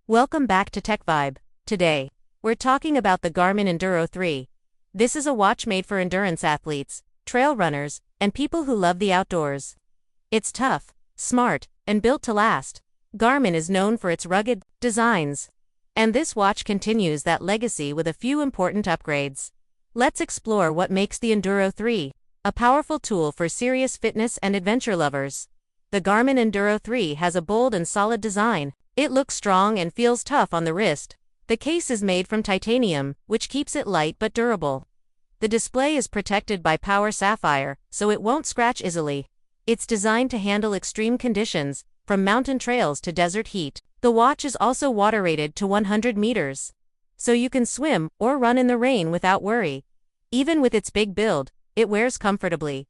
Welcome back to Tech Vibe. Today, we're talking about the Garmin Enduro 3. This is a watch made for endurance athletes, trail runners, and people who love the outdoors. It's tough, smart, and built to last. Garmin is known for its rugged designs. And this watch continues that legacy with a few important upgrades. Let's explore what makes the Enduro 3 a powerful tool for serious fitness and adventure lovers. The Garmin Enduro 3 has a bold and solid design. It looks strong and feels tough on the wrist. The case is made from titanium, which keeps it light but durable. The display is protected by power sapphire, so it won't scratch easily. It's designed to handle extreme conditions, from mountain trails to desert heat. The watch is also water rated to 100 meters. So you can swim or run in the rain without worry. Even with its big build, it wears comfortably.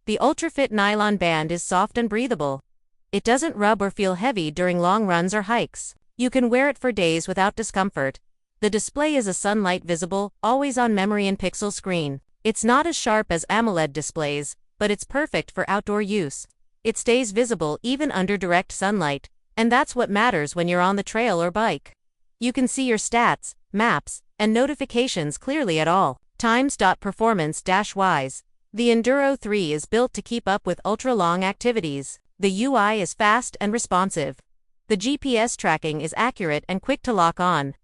The ultra-fit nylon band is soft and breathable. It doesn't rub or feel heavy during long runs or hikes. You can wear it for days without discomfort. The display is a sunlight visible, always-on memory and pixel screen. It's not as sharp as AMOLED displays, but it's perfect for outdoor use. It stays visible even under direct sunlight, and that's what matters when you're on the trail or bike. You can see your stats, maps, and notifications clearly at all times. Performance-wise, the Enduro 3 is built to keep up with ultra-long activities. The UI is fast and responsive. The GPS tracking is accurate and quick to lock on.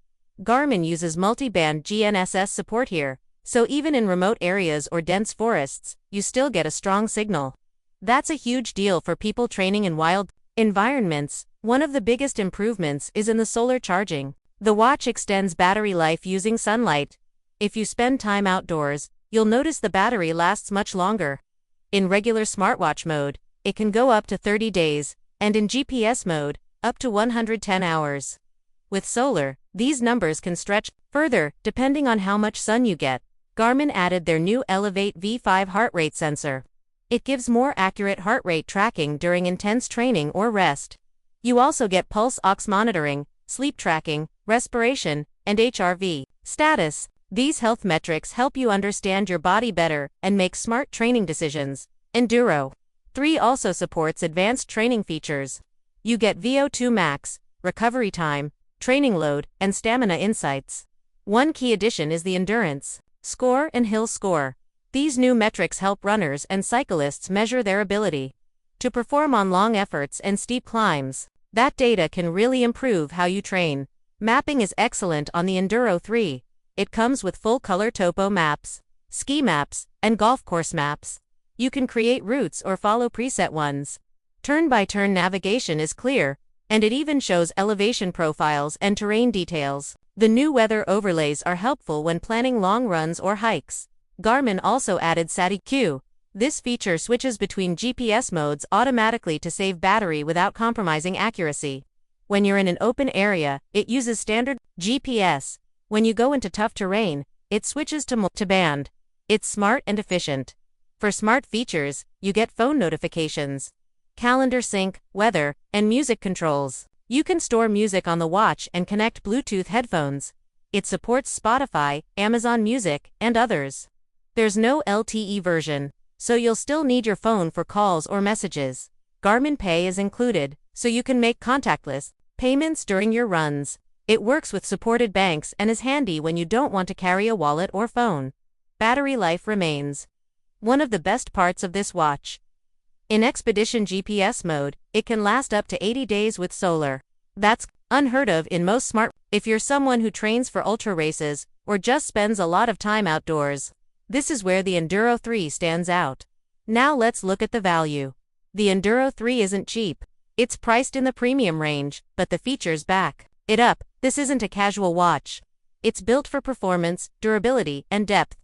Garmin uses multi-band GNSS support here, so even in remote areas or dense forests, you still get a strong signal. That's a huge deal for people training in wild environments. One of the biggest improvements is in the solar charging. The watch extends battery life using sunlight. If you spend time outdoors, you'll notice the battery lasts much longer. In regular smartwatch mode, it can go up to 30 days, and in GPS mode, up to 110 hours. With solar, these numbers can stretch further, depending on how much sun you get. Garmin added their new Elevate V5 heart rate sensor. It gives more accurate heart rate tracking during intense training or rest. You also get pulse ox monitoring, sleep tracking, respiration, and HRV status. These health metrics help you understand your body better and make smart training decisions. Enduro 3 also supports advanced training features. You get VO2 max, recovery time, training load, and stamina insights. One key addition is the endurance score and hill score. These new metrics help runners and cyclists measure their ability to perform on long efforts and steep climbs. That data can really improve how you train. Mapping is excellent on the Enduro 3. It comes with full-color topo maps, ski maps, and golf course maps. You can create routes or follow preset ones. Turn-by-turn navigation is clear, and it even shows elevation profiles and terrain details. The new weather overlays are helpful when planning long runs or hikes. Garmin also added SATiQ. This feature switches between GPS modes automatically to save battery without compromising accuracy. When you're in an open area, it uses standard GPS. When you go into tough terrain, it switches to multi-band. It's smart and efficient. For smart features, you get phone notifications, calendar sync, weather, and music controls. You can store music on the watch and connect Bluetooth headphones. It supports Spotify, Amazon Music, and others. There's no LTE version, so you'll still need your phone for calls or messages. Garmin Pay is included, so you can make contactless payments during your runs. It works with supported banks and is handy when you don't want to carry a wallet or phone. Battery life remains one of the best parts of this watch. In Expedition GPS mode, it can last up to 80 days with solar. That's unheard of in most smart. If you're someone who trains for ultra races or just spends a lot of time outdoors, this is where the Enduro 3 stands out. Now let's look at the value. The Enduro 3 isn't cheap. It's priced in the premium range, but the features back it up. This isn't a casual watch. It's built for performance, durability, and depth.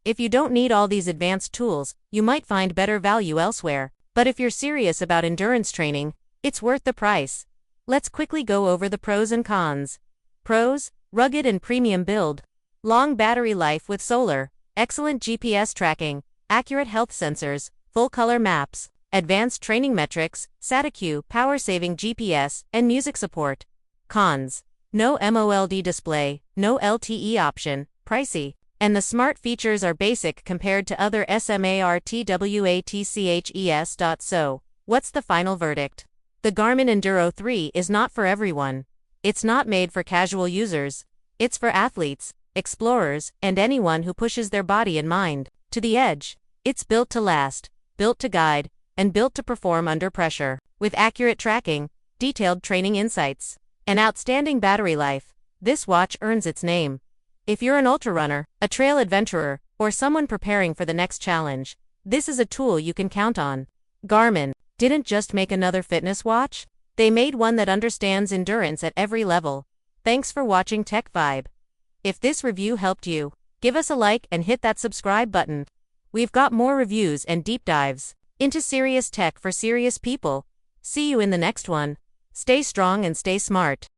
If you don't need all these advanced tools, you might find better value elsewhere. But if you're serious about endurance training, it's worth the price. Let's quickly go over the pros and cons. Pros: rugged and premium build, long battery life with solar, excellent GPS tracking, accurate health sensors, full-color maps, advanced training metrics, SATiQ, power-saving GPS, and music support. Cons: no AMOLED display, no LTE option, pricey, and the smart features are basic compared to other smartwatches. So, what's the final verdict? The Garmin Enduro 3 is not for everyone. It's not made for casual users. It's for athletes, explorers, and anyone who pushes their body and mind to the edge. It's built to last, built to guide, and built to perform under pressure. With accurate tracking, detailed training insights, and outstanding battery life, this watch earns its name. If you're an ultra runner, a trail adventurer, or someone preparing for the next challenge, this is a tool you can count on. Garmin didn't just make another fitness watch, they made one that understands endurance at every level. Thanks for watching Tech Vibe. If this review helped you, give us a like and hit that subscribe button. We've got more reviews and deep dives into serious tech for serious people. See you in the next one. Stay strong and stay smart.